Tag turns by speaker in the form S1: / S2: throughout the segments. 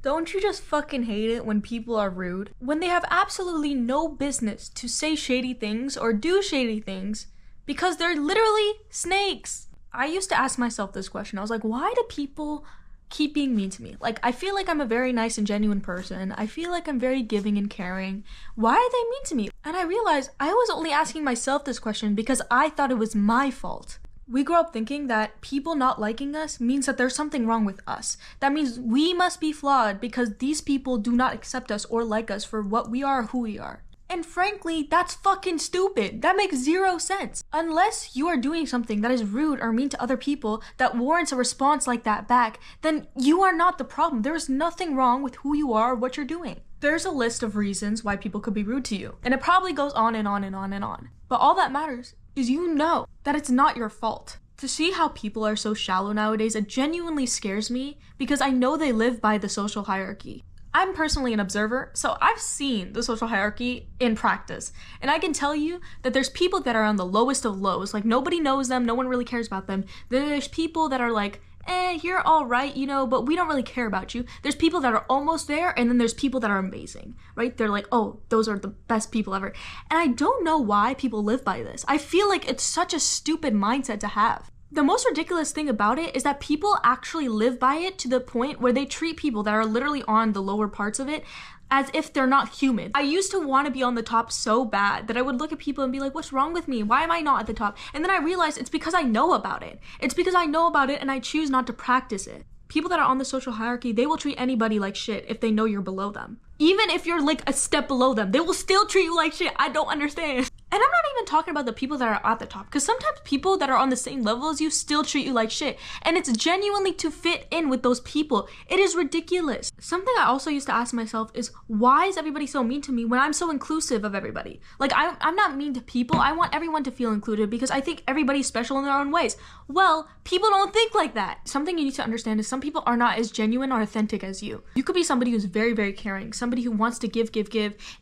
S1: Don't you just fucking hate it when people are rude? When they have absolutely no business to say shady things or do shady things because they're literally snakes. I used to ask myself this question. I was like, why do people keep being mean to me? Like, I feel like I'm a very nice and genuine person. I feel like I'm very giving and caring. Why are they mean to me? And I realized I was only asking myself this question because I thought it was my fault. We grow up thinking that people not liking us means that there's something wrong with us. That means we must be flawed because these people do not accept us or like us for what we are or who we are. And frankly, that's fucking stupid. That makes zero sense. Unless you are doing something that is rude or mean to other people that warrants a response like that back, then you are not the problem. There is nothing wrong with who you are or what you're doing. There's a list of reasons why people could be rude to you, and it probably goes on and on and on and on. But all that matters is you know that it's not your fault. To see how people are so shallow nowadays, it genuinely scares me because I know they live by the social hierarchy. I'm personally an observer, so I've seen the social hierarchy in practice. And I can tell you that there's people that are on the lowest of lows. Like, nobody knows them, no one really cares about them. Then there's people that are like, you're all right, but we don't really care about you. There's people that are almost there, and then there's people that are amazing, right? They're like, oh, those are the best people ever. And I don't know why people live by this. I feel like it's such a stupid mindset to have. The most ridiculous thing about it is that people actually live by it to the point where they treat people that are literally on the lower parts of it as if they're not human. I used to want to be on the top so bad that I would look at people and be like, what's wrong with me? Why am I not at the top? And then I realized it's because I know about it. It's because I know about it and I choose not to practice it. People that are on the social hierarchy, they will treat anybody like shit if they know you're below them. Even if you're like a step below them, they will still treat you like shit. I don't understand. And I'm not even talking about the people that are at the top, because sometimes people that are on the same level as you still treat you like shit. And it's genuinely to fit in with those people. It is ridiculous. Something I also used to ask myself is, why is everybody so mean to me when I'm so inclusive of everybody? Like, I'm not mean to people. I want everyone to feel included because I think everybody's special in their own ways. Well, people don't think like that. Something you need to understand is some people are not as genuine or authentic as you. You could be somebody who's very, very caring, somebody who wants to give,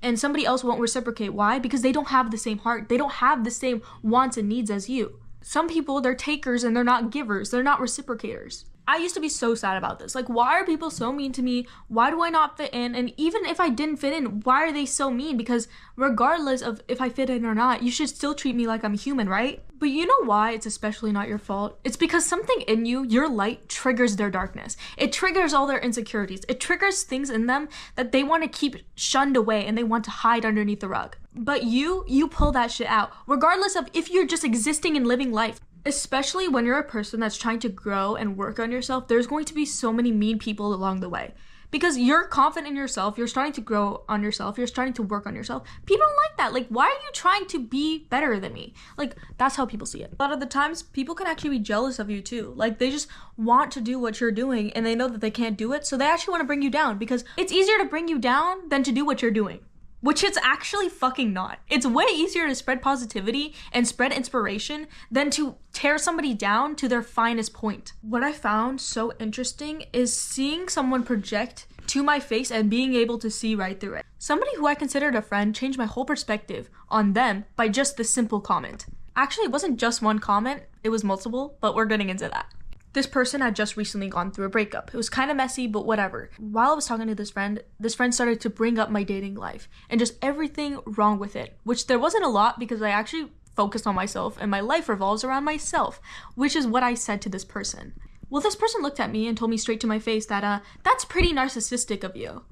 S1: and somebody else won't reciprocate. Why? Because they don't have the same heart. They don't have the same wants and needs as you. Some people, they're takers and they're not givers. They're not reciprocators. I used to be so sad about this. Like, why are people so mean to me? Why do I not fit in? And even if I didn't fit in, why are they so mean? Because regardless of if I fit in or not, you should still treat me like I'm human, right? But you know why it's especially not your fault? It's because something in you, your light, triggers their darkness. It triggers all their insecurities. It triggers things in them that they want to keep shunned away and they want to hide underneath the rug. But you pull that shit out, regardless of if you're just existing and living life. Especially when you're a person that's trying to grow and work on yourself, there's going to be so many mean people along the way. Because you're confident in yourself, you're starting to grow on yourself, you're starting to work on yourself. People don't like that. Like, why are you trying to be better than me? Like, that's how people see it. A lot of the times, people can actually be jealous of you too. Like, they just want to do what you're doing and they know that they can't do it, so they actually want to bring you down because it's easier to bring you down than to do what you're doing. Which it's actually fucking not. It's way easier to spread positivity and spread inspiration than to tear somebody down to their finest point. What I found so interesting is seeing someone project to my face and being able to see right through it. Somebody who I considered a friend changed my whole perspective on them by just this simple comment. Actually, it wasn't just one comment, it was multiple, but we're getting into that. This person had just recently gone through a breakup. It was kind of messy, but whatever. While I was talking to this friend started to bring up my dating life and just everything wrong with it, which there wasn't a lot because I actually focused on myself and my life revolves around myself, which is what I said to this person. Well, this person looked at me and told me straight to my face that, that's pretty narcissistic of you.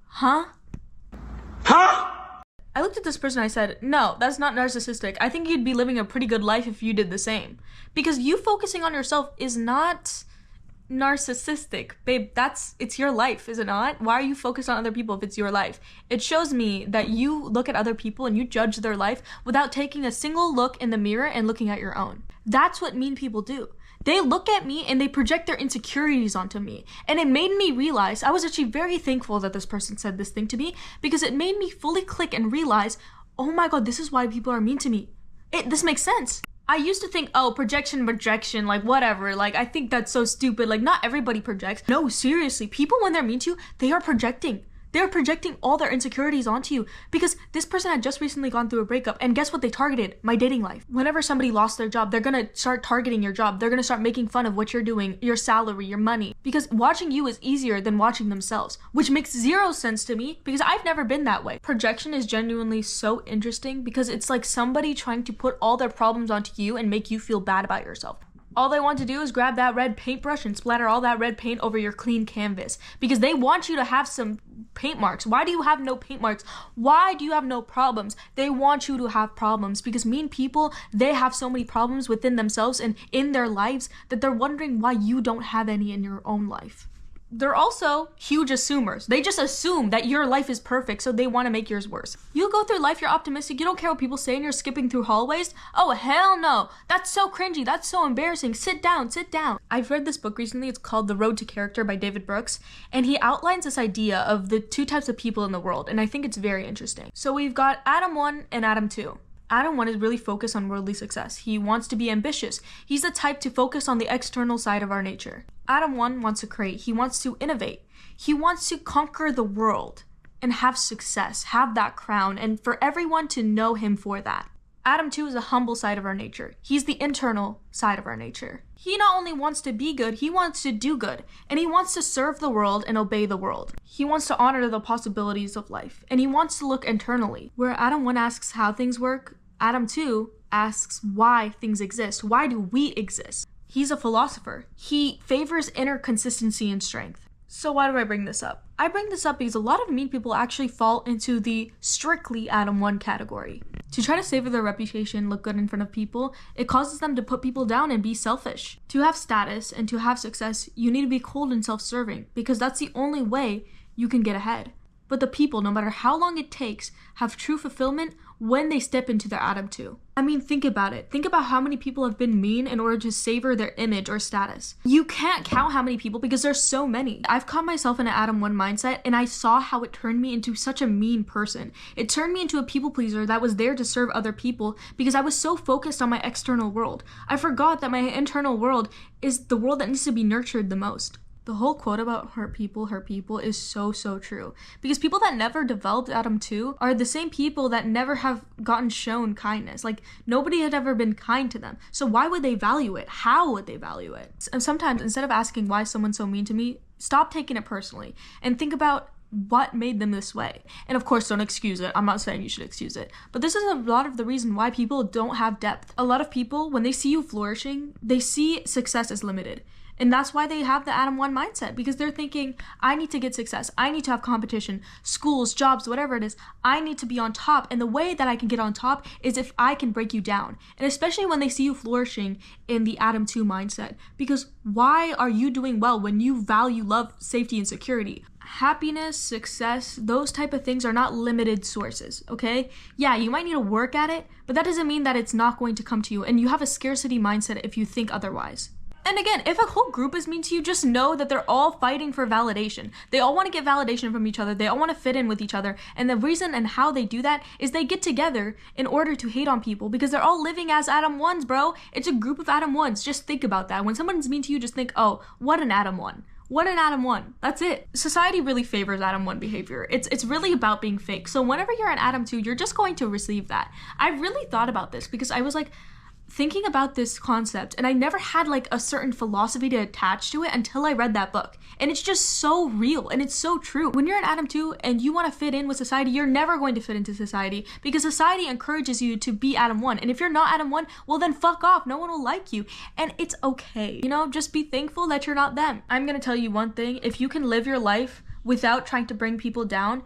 S1: Huh? I looked at this person and I said, no, that's not narcissistic. I think you'd be living a pretty good life if you did the same. Because you focusing on yourself is not narcissistic. Babe, it's your life, is it not? Why are you focused on other people if it's your life? It shows me that you look at other people and you judge their life without taking a single look in the mirror and looking at your own. That's what mean people do. They look at me and they project their insecurities onto me. And it made me realize, I was actually very thankful that this person said this thing to me because it made me fully click and realize, oh my god, this is why people are mean to me. This makes sense. I used to think, oh, projection, like whatever. Like, I think that's so stupid. Like, not everybody projects. No, seriously, people when they're mean to you, they are projecting. They're projecting all their insecurities onto you because this person had just recently gone through a breakup, and guess what they targeted? My dating life. Whenever somebody lost their job, they're gonna start targeting your job. They're gonna start making fun of what you're doing, your salary, your money, because watching you is easier than watching themselves, which makes zero sense to me because I've never been that way. Projection is genuinely so interesting because it's like somebody trying to put all their problems onto you and make you feel bad about yourself. All they want to do is grab that red paintbrush and splatter all that red paint over your clean canvas because they want you to have some paint marks. Why do you have no paint marks? Why do you have no problems? They want you to have problems because mean people, they have so many problems within themselves and in their lives that they're wondering why you don't have any in your own life. They're also huge assumers. They just assume that your life is perfect, so they want to make yours worse. You go through life, you're optimistic, you don't care what people say, and you're skipping through hallways? Oh, hell no. That's so cringy. That's so embarrassing. Sit down, sit down. I've read this book recently. It's called The Road to Character by David Brooks, and he outlines this idea of the two types of people in the world, and I think it's very interesting. So we've got Adam 1 and Adam 2. Adam 1 is really focused on worldly success. He wants to be ambitious. He's the type to focus on the external side of our nature. Adam 1 wants to create. He wants to innovate. He wants to conquer the world and have success, have that crown, and for everyone to know him for that. Adam 2 is the humble side of our nature. He's the internal side of our nature. He not only wants to be good, he wants to do good, and he wants to serve the world and obey the world. He wants to honor the possibilities of life, and he wants to look internally. Where Adam 1 asks how things work, Adam 2 asks why things exist. Why do we exist? He's a philosopher. He favors inner consistency and strength. So why do I bring this up? I bring this up because a lot of mean people actually fall into the strictly Adam 1 category. To try to savor their reputation, look good in front of people, it causes them to put people down and be selfish. To have status and to have success, you need to be cold and self-serving because that's the only way you can get ahead. But the people, no matter how long it takes, have true fulfillment when they step into their Adam 2. I mean, think about it. Think about how many people have been mean in order to savor their image or status. You can't count how many people because there's so many. I've caught myself in an Adam 1 mindset and I saw how it turned me into such a mean person. It turned me into a people pleaser that was there to serve other people because I was so focused on my external world. I forgot that my internal world is the world that needs to be nurtured the most. The whole quote about hurt people is so true. Because people that never developed Adam 2 are the same people that never have gotten shown kindness. Like, nobody had ever been kind to them. So why would they value it? How would they value it? And sometimes, instead of asking why someone's so mean to me, stop taking it personally and think about what made them this way. And of course, don't excuse it. I'm not saying you should excuse it. But this is a lot of the reason why people don't have depth. A lot of people, when they see you flourishing, they see success as limited. And that's why they have the Adam 1 mindset, because they're thinking, I need to get success. I need to have competition, schools, jobs, whatever it is. I need to be on top. And the way that I can get on top is if I can break you down. And especially when they see you flourishing in the Adam 2 mindset, because why are you doing well when you value love, safety, and security? Happiness, success, those type of things are not limited sources, okay? Yeah, you might need to work at it, but that doesn't mean that it's not going to come to you. And you have a scarcity mindset if you think otherwise. And again, if a whole group is mean to you, just know that they're all fighting for validation. They all want to get validation from each other. They all want to fit in with each other. And the reason and how they do that is they get together in order to hate on people because they're all living as Adam 1s, bro. It's a group of Adam 1s. Just think about that. When someone's mean to you, just think, oh, what an Adam 1. What an Adam 1. That's it. Society really favors Adam 1 behavior. It's really about being fake. So whenever you're an Adam 2, you're just going to receive that. I really thought about this because I was like, thinking about this concept, and I never had like a certain philosophy to attach to it until I read that book. And it's just so real and it's so true. When you're an Adam 2 and you want to fit in with society, you're never going to fit into society because society encourages you to be Adam 1. And if you're not Adam 1, well then fuck off. No one will like you. And it's okay. You know, just be thankful that you're not them. I'm gonna tell you one thing. If you can live your life without trying to bring people down,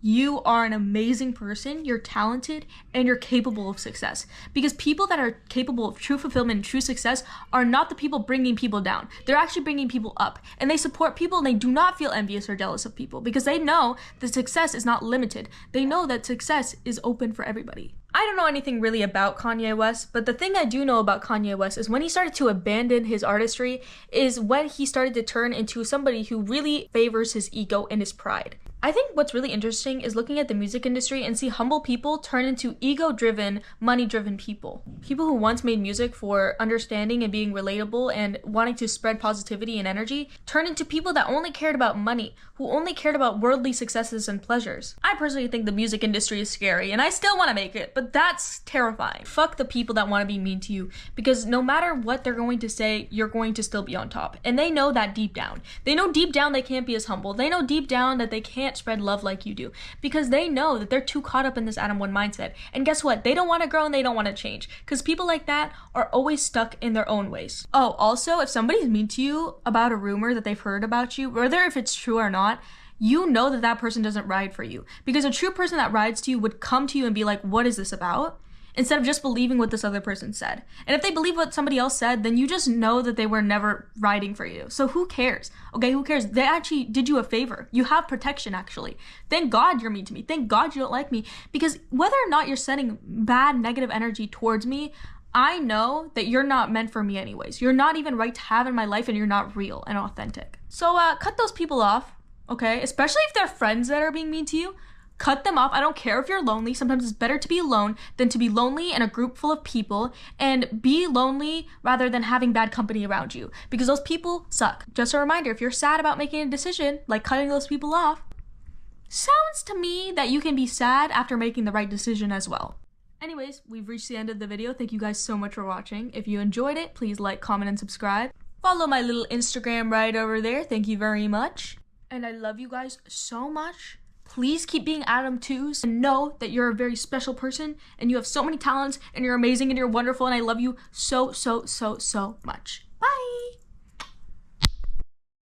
S1: you are an amazing person, you're talented, and you're capable of success. Because people that are capable of true fulfillment and true success are not the people bringing people down. They're actually bringing people up. And they support people and they do not feel envious or jealous of people because they know that success is not limited. They know that success is open for everybody. I don't know anything really about Kanye West, but the thing I do know about Kanye West is when he started to abandon his artistry is when he started to turn into somebody who really favors his ego and his pride. I think what's really interesting is looking at the music industry and see humble people turn into ego-driven, money-driven people. People who once made music for understanding and being relatable and wanting to spread positivity and energy turn into people that only cared about money, who only cared about worldly successes and pleasures. I personally think the music industry is scary, and I still want to make it, but that's terrifying. Fuck the people that want to be mean to you, because no matter what they're going to say, you're going to still be on top. And they know that deep down. They know deep down they can't be as humble. They know deep down that they can't spread love like you do, because they know that they're too caught up in this Adam 1 mindset. And guess what? They don't want to grow and they don't want to change, because people like that are always stuck in their own ways. Oh, also, if somebody's mean to you about a rumor that they've heard about you, whether if it's true or not, you know that that person doesn't ride for you, because a true person that rides to you would come to you and be like, what is this about? Instead of just believing what this other person said. And if they believe what somebody else said, then you just know that they were never riding for you. So who cares? Okay, who cares? They actually did you a favor. You have protection, actually. Thank God you're mean to me. Thank God you don't like me. Because whether or not you're sending bad, negative energy towards me, I know that you're not meant for me anyways. You're not even right to have in my life, and you're not real and authentic. So cut those people off, okay? Especially if they're friends that are being mean to you. Cut them off. I don't care if you're lonely. Sometimes it's better to be alone than to be lonely in a group full of people, and be lonely rather than having bad company around you, because those people suck. Just a reminder, if you're sad about making a decision, like cutting those people off, sounds to me that you can be sad after making the right decision as well. Anyways, we've reached the end of the video. Thank you guys so much for watching. If you enjoyed it, please like, comment, and subscribe. Follow my little Instagram right over there. Thank you very much. And I love you guys so much. Please keep being Adam 2s and know that you're a very special person and you have so many talents and you're amazing and you're wonderful, and I love you so, so, so, so much. Bye!